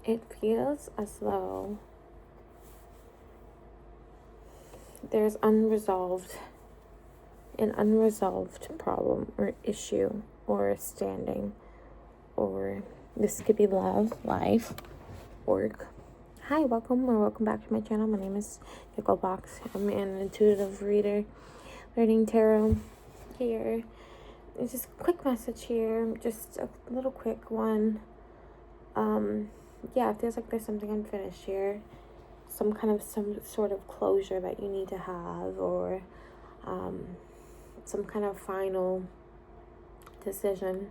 It feels as though there's an unresolved problem or issue or standing, or this could be love, life, work. Hi, welcome back to my channel. My name is Nicole Box. I'm an intuitive reader, learning tarot here. It's just a quick message here, just a little quick one. Yeah, it feels like there's something unfinished here. Some sort of closure that you need to have, or some kind of final decision,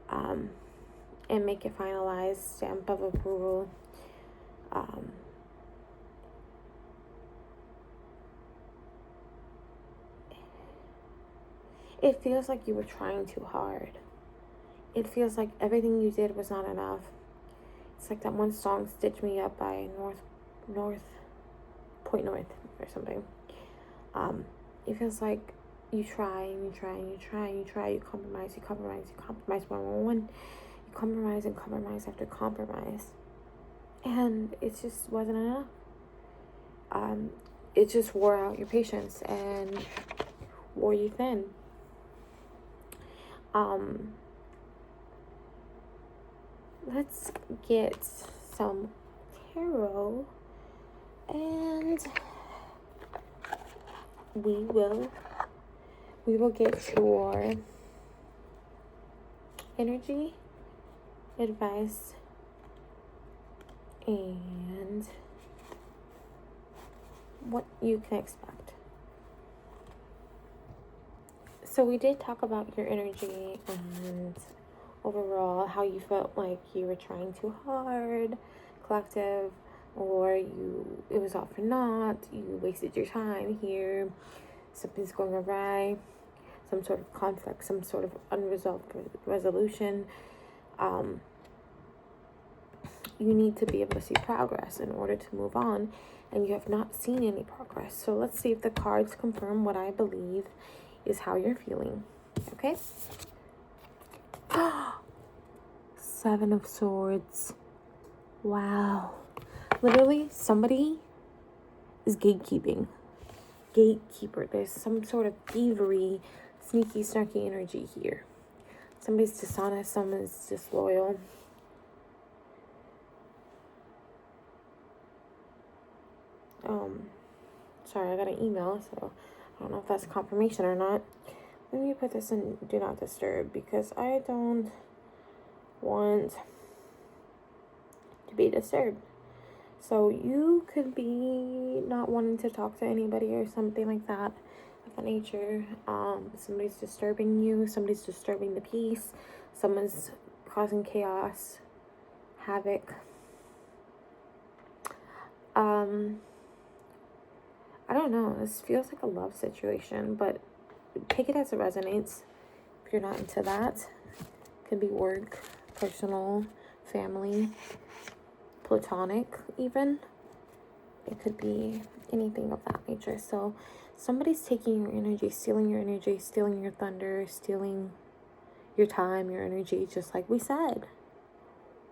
and make it finalized, stamp of approval. It feels like you were trying too hard. It feels like everything you did was not enough. It's like that one song, Stitch Me Up by Point North or something. It feels like you try and you try and you try and you try, you compromise one, you compromise and compromise after compromise. And it just wasn't enough. It just wore out your patience and wore you thin. Let's get some tarot and we will get your energy, advice, and what you can expect. So we did talk about your energy and overall how you felt like you were trying too hard, collective, or it was all for naught, you wasted your time here, something's going awry, some sort of conflict, some sort of unresolved resolution. You need to be able to see progress in order to move on, and you have not seen any progress. So let's see if the cards confirm what I believe is how you're feeling. Okay? Seven of Swords. Wow. Literally, somebody is gatekeeping. Gatekeeper. There's some sort of thievery, sneaky, snarky energy here. Somebody's dishonest, someone's disloyal. Sorry, I got an email, so I don't know if that's confirmation or not. Let me put this in Do Not Disturb, because I don't want to be disturbed. So you could be not wanting to talk to anybody or something like that of that nature. Somebody's disturbing you, somebody's disturbing the peace, someone's causing chaos, havoc. I don't know, this feels like a love situation, but take it as it resonates. If you're not into that, it could be work, personal, family, platonic even. It could be anything of that nature. So somebody's taking your energy, stealing your energy, stealing your thunder, stealing your time, your energy, just like we said.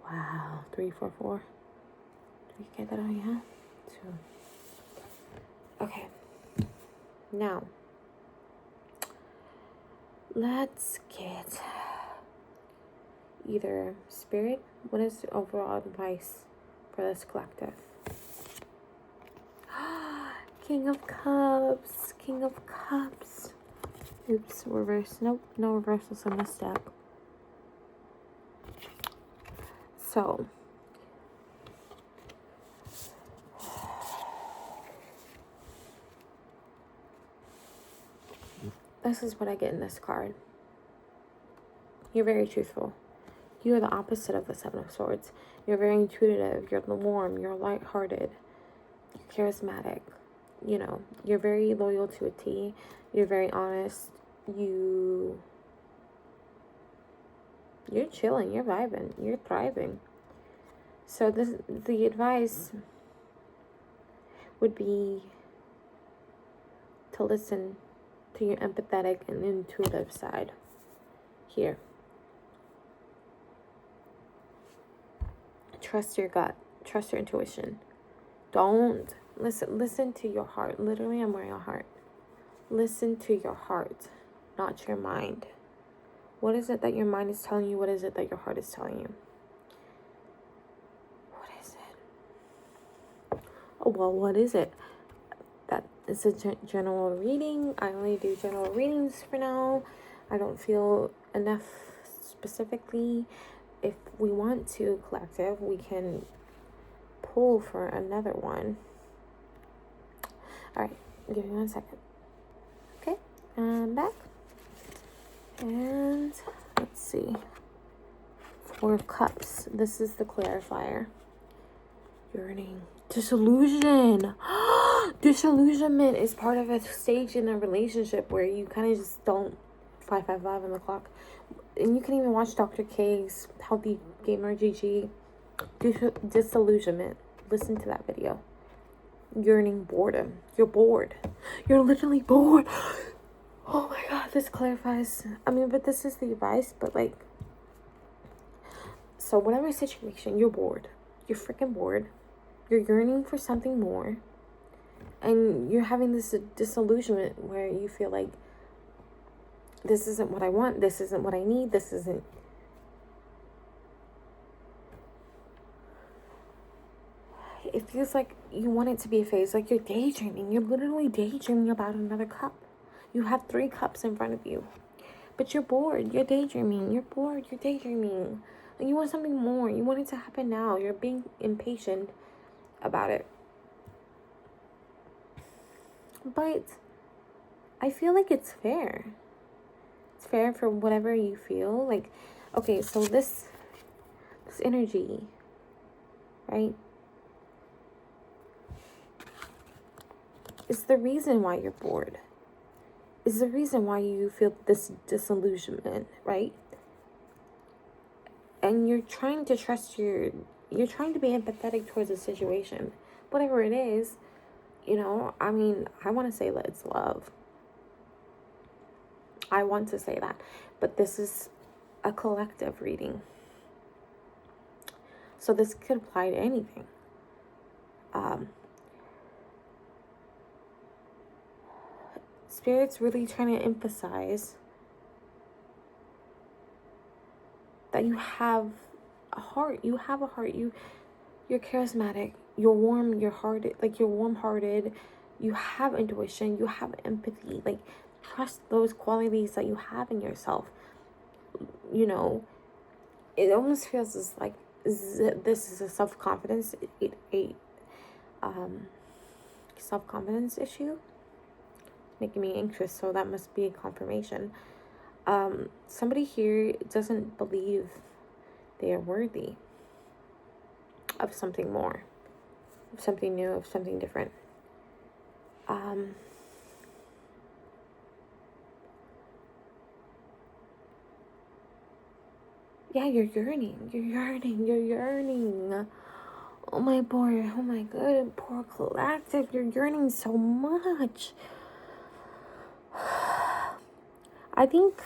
Wow, 3, 4, 4. Did you get that out? Yeah. 2. Okay. Now, let's get either spirit. What is the overall advice for this collective? King of Cups. King of Cups. Oops, reverse. Nope, no reversals in this deck. So, this is what I get in this card. You're very truthful. You are the opposite of the Seven of Swords. You're very intuitive. You're warm. You're lighthearted. You're charismatic. You know, you're very loyal to a T. You're very honest. You're chilling. You're vibing. You're thriving. So the advice would be to listen to your empathetic and intuitive side here. trust your gut. Trust your intuition. Don't listen to your heart. Literally, I'm wearing a heart. Listen to your heart, not your mind. What is it that your mind is telling you? What is it that your heart is telling you? What is it? Oh, well, what is it? That is a general reading. I only do general readings for now. I don't feel enough specifically. If we want to, collective, we can pull for another one. All right, give me 1 second. Okay, I'm back. And let's see. 4 of Cups. This is the clarifier. Yearning. Disillusion. Disillusionment is part of a stage in a relationship where you kind of just don't 555 on the clock. And you can even watch Dr. K's Healthy Gamer GG. Disillusionment. Listen to that video. Yearning, boredom. You're bored. You're literally bored. Oh my god, this clarifies. I mean, but this is the advice, but like, so whatever situation, you're bored. You're freaking bored. You're yearning for something more. And you're having this disillusionment where you feel like, this isn't what I want. This isn't what I need. This isn't. It feels like you want it to be a phase. Like you're daydreaming. You're literally daydreaming about another cup. You have 3 cups in front of you. But you're bored. You're daydreaming. You're bored. You're daydreaming. And you want something more. You want it to happen now. You're being impatient about it. But I feel like it's fair. It's fair for whatever you feel. Like, okay, so this energy, right, is the reason why you're bored. Is the reason why you feel this disillusionment, right? And you're trying to trust you're trying to be empathetic towards the situation. Whatever it is, you know, I mean, I want to say that it's love. I want to say that. But this is a collective reading. So this could apply to anything. Spirit's really trying to emphasize that you have a heart. You have a heart. You're charismatic. You're warm. You're hearted. Like you're warm-hearted. You have intuition. You have empathy. Like trust those qualities that you have in yourself. You know, it almost feels as like this is a self-confidence self-confidence issue. Making me anxious, so that must be a confirmation. Somebody here doesn't believe they are worthy of something more, of something new, of something different. Yeah, you're yearning. Oh my boy, oh my god, poor collective, you're yearning so much. I think,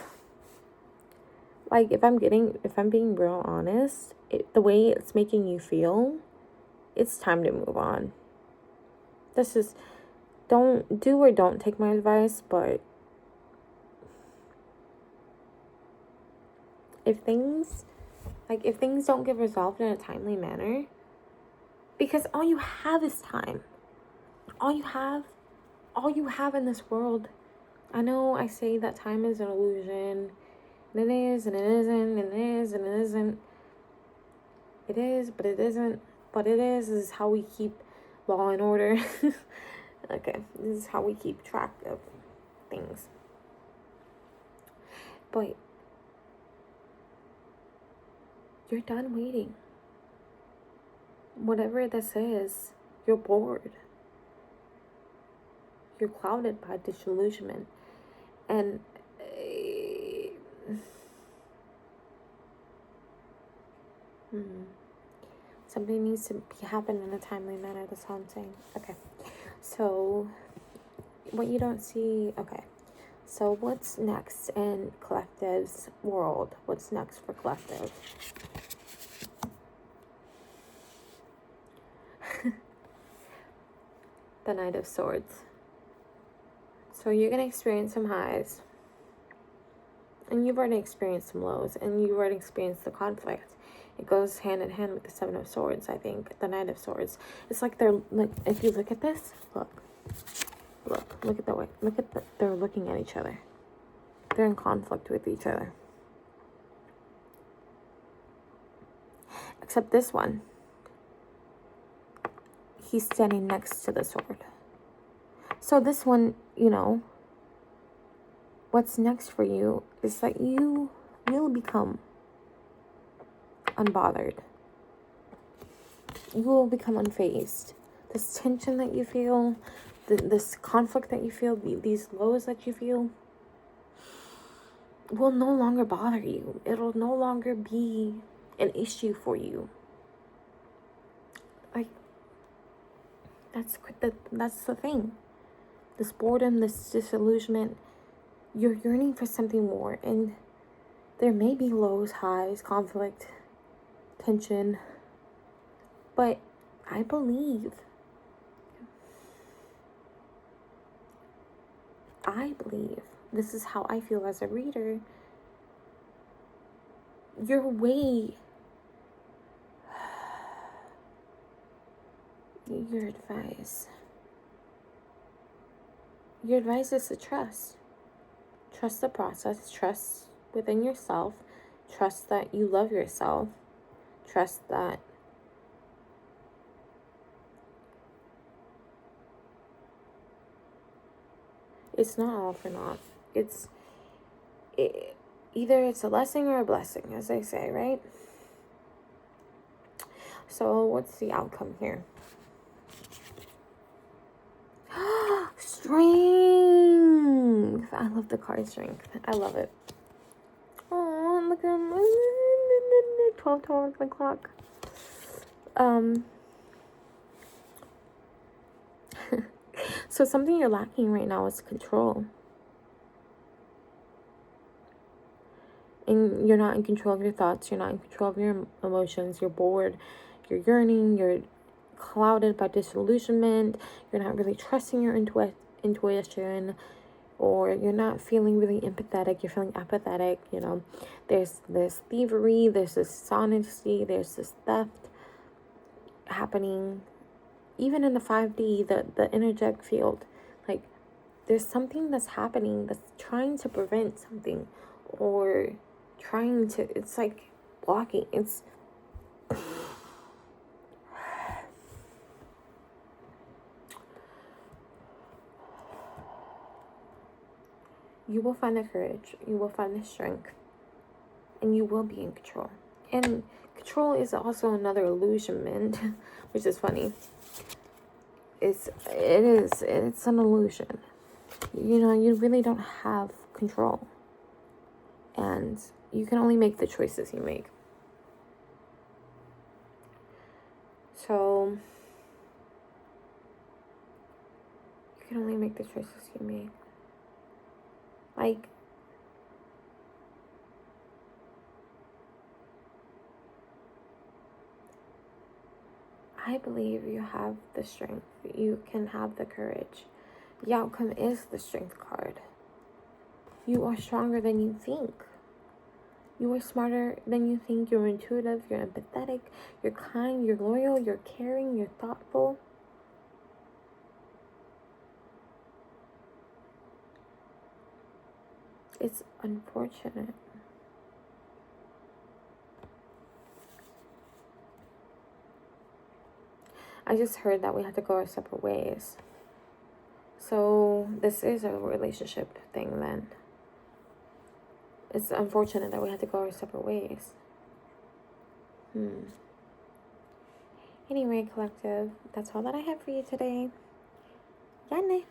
like, if I'm being real honest, the way it's making you feel, it's time to move on. This is, don't do or don't take my advice, but if things don't get resolved in a timely manner, because all you have is time. All you have in this world. I know I say that time is an illusion, and it is, and it isn't, and it is, and it isn't. It is, but it isn't. But it is how we keep law and order. Okay, this is how we keep track of things. But you're done waiting. Whatever this is, you're bored. You're clouded by disillusionment. And something needs to happen in a timely manner. That's all I'm saying. Okay. So, what you don't see... Okay. So, what's next in Collective's world? What's next for Collective? the Knight of Swords. So you're going to experience some highs. And you've already experienced some lows. And you've already experienced the conflict. It goes hand in hand with the Seven of Swords, I think. The Knight of Swords. It's like they're, like, if you look at this, look at the way, they're looking at each other. They're in conflict with each other. Except this one, he's standing next to the sword. So this one, you know, what's next for you is that you will become unbothered. You will become unfazed. This tension that you feel, this conflict that you feel, these lows that you feel, will no longer bother you. It'll no longer be an issue for you. Like, that's the thing. This boredom, this disillusionment, you're yearning for something more. And there may be lows, highs, conflict, tension. But I believe this is how I feel as a reader. Your way, your advice is to trust. Trust the process. Trust within yourself. Trust that you love yourself. Trust that it's not all for naught. Either it's a lesson or a blessing, as they say, right? So what's the outcome here? Strength. I love the card strength. I love it. Oh, look at my 12 on the clock. So something you're lacking right now is control. And you're not in control of your thoughts. You're not in control of your emotions. You're bored. You're yearning. You're clouded by disillusionment. You're not really trusting your intuition. Or you're not feeling really empathetic. You're feeling apathetic. You know, there's this thievery. There's this dishonesty. There's this theft happening. Even in the 5D, the energetic field, like, there's something that's happening that's trying to prevent something, or trying to, it's like blocking. It's you will find the courage, you will find the strength, and you will be in control. And control is also another illusionment, which is funny. It's an illusion. You know, you really don't have control. And you can only make the choices you make. So, you can only make the choices you make. Like, I believe you have the strength. You can have the courage. The outcome is the strength card. You are stronger than you think. You are smarter than you think. You're intuitive. You're empathetic. You're kind. You're loyal. You're caring. You're thoughtful. It's unfortunate. I just heard that we have to go our separate ways. So this is a relationship thing then. It's unfortunate that we have to go our separate ways. Anyway, collective, that's all that I have for you today. Yearning.